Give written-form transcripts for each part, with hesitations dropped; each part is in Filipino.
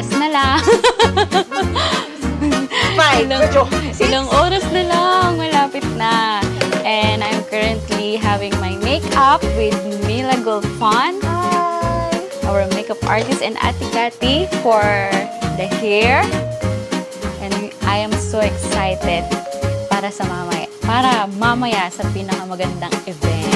oras na lang. Ilang oras na lang, malapit na. And I'm currently having my makeup with Mila Golfan, our makeup artist, and Ate Cathy for the hair. And I am so excited para mamaya sa pinakamagandang event.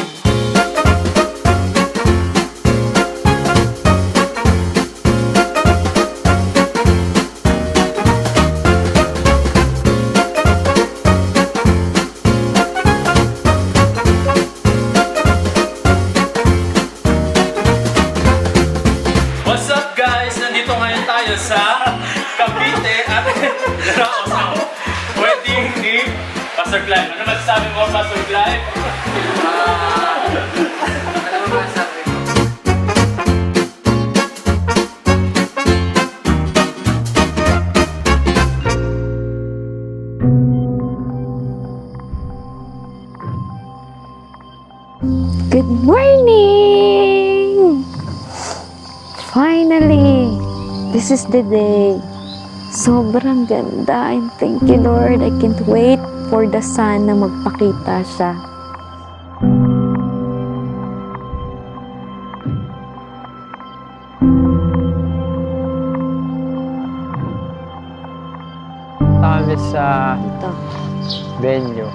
What's up guys? Nandito ngayon tayo sa Cavite at naraos ako. Wedding ni Pastor Clive. Ano masasabi mo, Pastor Clive? Ano masasabi mo? Good morning! Finally, this is the day. Sobrang ganda and thank you Lord. I can't wait for the sun na magpakita siya. Kami sa Ito. venue.